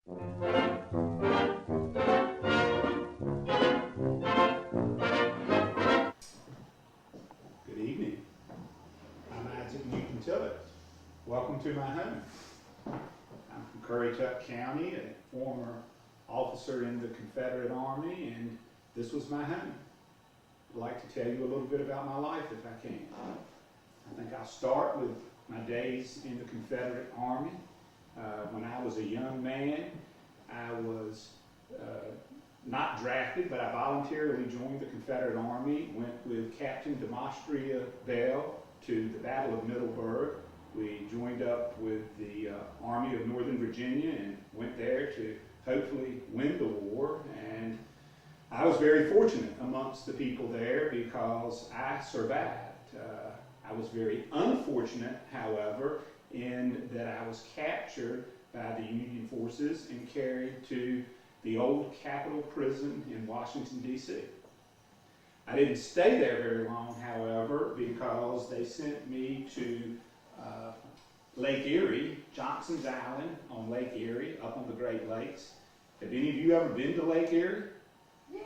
Good evening. I'm Tillett. Welcome to my home. I'm from Currituck County, a former officer in the Confederate Army, and this was my home. I'd like to tell you a little bit about my life if I can. I think I'll start with my days in the Confederate Army. When I was a young man, I was not drafted, but I voluntarily joined the Confederate Army, went with Captain Demonstria Bell to the Battle of Middleburg. We joined up with the Army of Northern Virginia and went there to hopefully win the war. And I was very fortunate amongst the people there because I survived. I was very unfortunate, however, in that I was captured by the Union forces and carried to the old Capitol Prison in Washington, D.C. I didn't stay there very long, however, because they sent me to Lake Erie, Johnson's Island on Lake Erie, up on the Great Lakes. Have any of you ever been to Lake Erie? Yeah.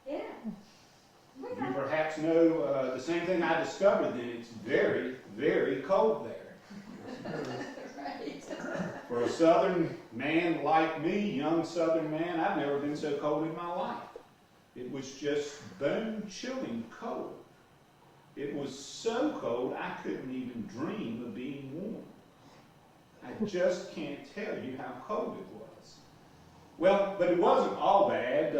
You perhaps know the same thing I discovered then. It's very, very cold there. Right. For a southern man like me, young southern man, I've never been so cold in my life. It was just bone-chilling cold. It was so cold I couldn't even dream of being warm. I just can't tell you how cold it was. Well, but it wasn't all bad.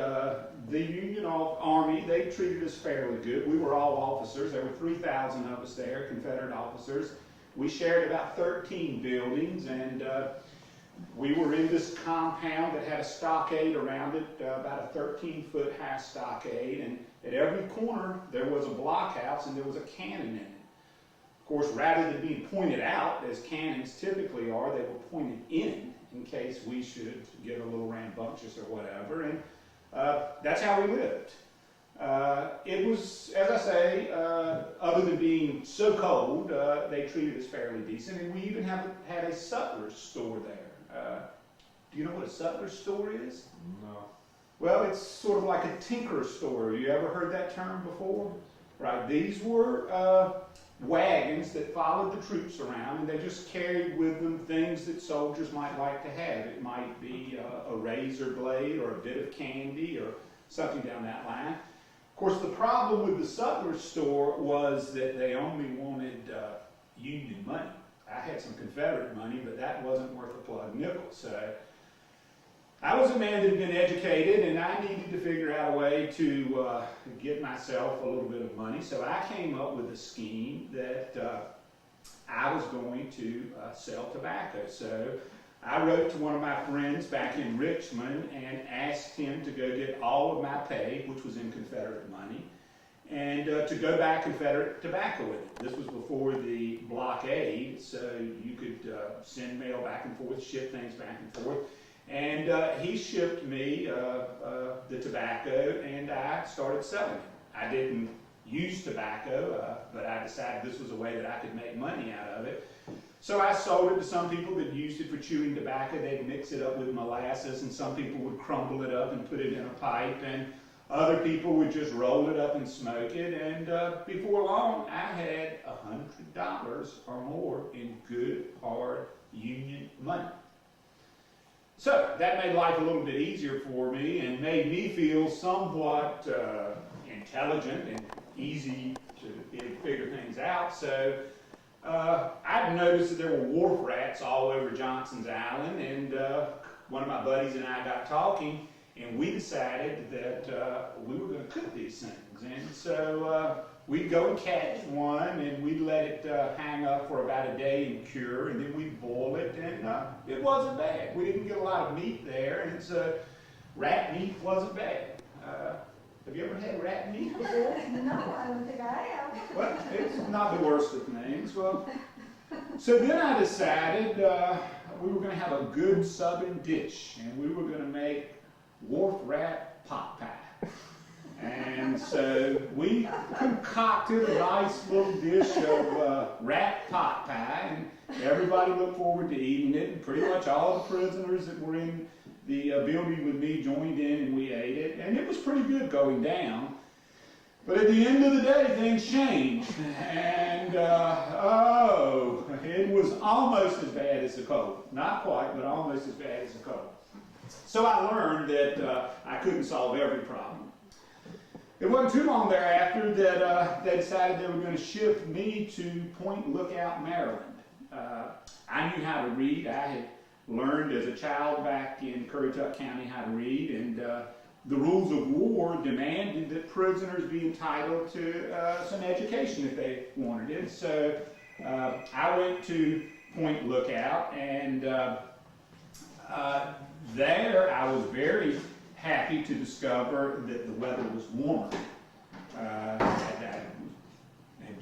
The Union Army, they treated us fairly good. We were all officers. There were 3,000 of us there, Confederate officers. We shared about 13 buildings, and we were in this compound that had a stockade around it, about a 13-foot high stockade, and at every corner there was a blockhouse and there was a cannon in it. Of course, rather than being pointed out, as cannons typically are, they were pointed in case we should get a little rambunctious or whatever, and that's how we lived. It was, as I say, other than being so cold, they treated us fairly decent, and we even had a sutler's store there. Do you know what a sutler's store is? No. Well, it's sort of like a tinker's store. You ever heard that term before? Right. These were wagons that followed the troops around, and they just carried with them things that soldiers might like to have. It might be a razor blade or a bit of candy or something down that line. Of course, the problem with the sutler's store was that they only wanted Union money. I had some Confederate money, but that wasn't worth a plug nickel. So I was a man that had been educated, and I needed to figure out a way to get myself a little bit of money. So I came up with a scheme that I was going to sell tobacco. So I wrote to one of my friends back in Richmond and asked him to go get all of my pay, which was in Confederate money, and to go buy Confederate tobacco with it. This was before the blockade, so you could send mail back and forth, ship things back and forth. And he shipped me the tobacco, and I started selling it. I didn't use tobacco, but I decided this was a way that I could make money out of it. So I sold it to some people that used it for chewing tobacco. They'd mix it up with molasses, and some people would crumble it up and put it in a pipe, and other people would just roll it up and smoke it. And before long, I had $100 or more in good, hard Union money. So that made life a little bit easier for me and made me feel somewhat intelligent and easy to be able to figure things out. So I'd noticed that there were wharf rats all over Johnson's Island, and one of my buddies and I got talking, and we decided that we were going to cook these things. And so we'd go and catch one, and we'd let it hang up for about a day and cure, and then we'd boil it, and it wasn't bad. We didn't get a lot of meat there, and so rat meat wasn't bad. Have you ever had rat meat before? No, I don't think I have. Well, it's not the worst of things. Well, so then I decided we were going to have a good southern dish, and we were going to make wharf rat pot pie. And so we concocted a nice little dish of rat pot pie, and everybody looked forward to eating it, and pretty much all the prisoners that were in the building with me joined in and we ate it, and it was pretty good going down. But at the end of the day, things changed, and it was almost as bad as the cold. Not quite, but almost as bad as the cold. So I learned that I couldn't solve every problem. It wasn't too long thereafter that they decided they were going to ship me to Point Lookout, Maryland. I knew how to read. I had learned as a child back in Currituck County how to read, and the rules of war demanded that prisoners be entitled to some education if they wanted it. So I went to Point Lookout, and there I was very happy to discover that the weather was warmer. I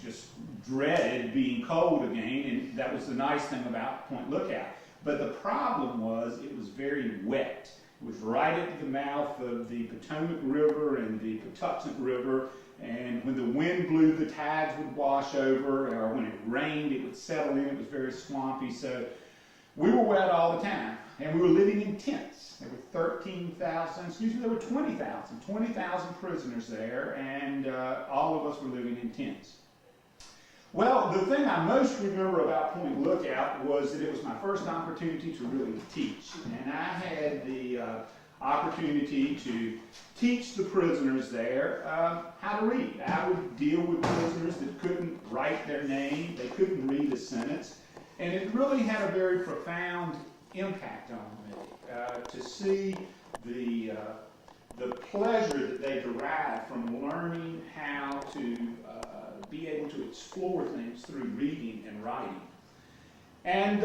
just dreaded being cold again, and that was the nice thing about Point Lookout. But the problem was it was very wet. It was right at the mouth of the Potomac River and the Patuxent River, and when the wind blew, the tides would wash over, or when it rained, it would settle in. It was very swampy, so we were wet all the time, and we were living in tents. There were 20,000 prisoners there, and all of us were living in tents. Well, the thing I most remember about Point Lookout was that it was my first opportunity to really teach. And I had the opportunity to teach the prisoners there how to read. I would deal with prisoners that couldn't write their name, they couldn't read a sentence, and it really had a very profound impact on me to see the pleasure that they derived from learning how to be able to explore things through reading and writing. And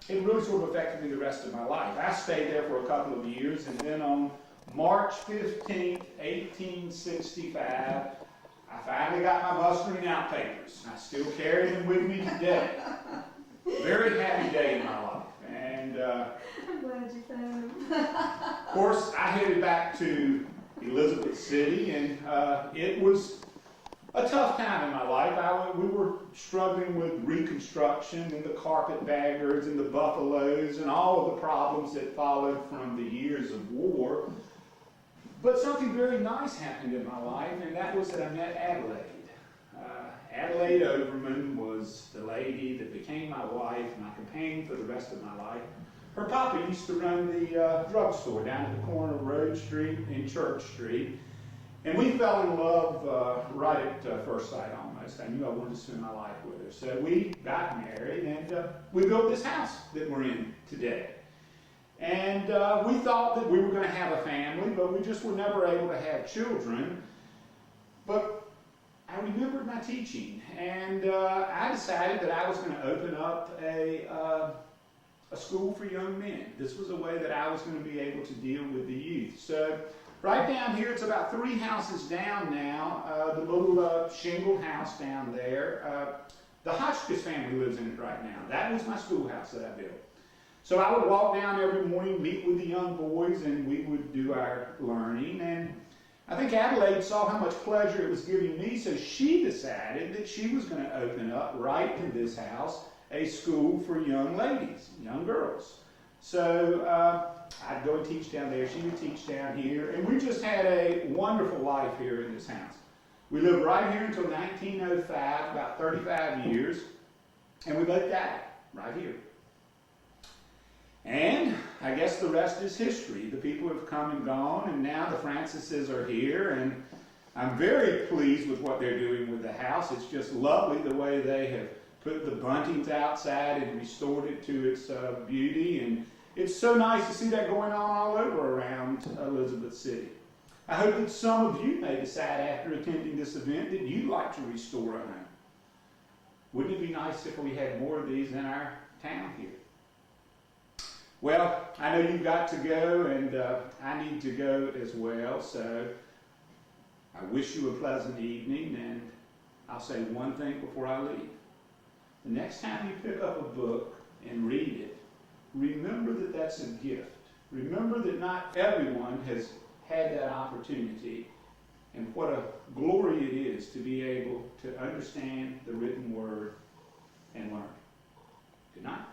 it really sort of affected me the rest of my life. I stayed there for a couple of years, and then on March 15th, 1865, I finally got my mustering out papers. I still carry them with me today. Very happy day in my life. And I'm glad you found them. of course, I headed back to Elizabeth City, and it was a tough time in my life. We were struggling with Reconstruction and the carpetbaggers and the buffaloes and all of the problems that followed from the years of war. But something very nice happened in my life, and that was that I met Adelaide. Adelaide Overman was the lady that became my wife, my companion for the rest of my life. Her papa used to run the drugstore down at the corner of Road Street and Church Street. And we fell in love right at first sight almost. I knew I wanted to spend my life with her. So we got married, and we built this house that we're in today. And we thought that we were going to have a family, but we just were never able to have children. But I remembered my teaching, and I decided that I was going to open up a school for young men. This was a way that I was going to be able to deal with the youth. So right down here, it's about 3 houses down now, the little shingled house down there. The Hotchkiss family lives in it right now. That was my schoolhouse that I built. So I would walk down every morning, meet with the young boys, and we would do our learning. And I think Adelaide saw how much pleasure it was giving me, so she decided that she was going to open up right in this house a school for young ladies, young girls. So I'd go and teach down there, she would teach down here, and we just had a wonderful life here in this house. We lived right here until 1905, about 35 years, and we both died right here. And I guess the rest is history. The people have come and gone, and now the Francises are here, and I'm very pleased with what they're doing with the house. It's just lovely the way they have put the buntings outside and restored it to its beauty, and it's so nice to see that going on all over around Elizabeth City. I hope that some of you may decide after attending this event that you'd like to restore a home. Wouldn't it be nice if we had more of these in our town here? Well, I know you've got to go, and I need to go as well, so I wish you a pleasant evening, and I'll say one thing before I leave. The next time you pick up a book and read it, remember that that's a gift. Remember that not everyone has had that opportunity, and what a glory it is to be able to understand the written word and learn. Good night.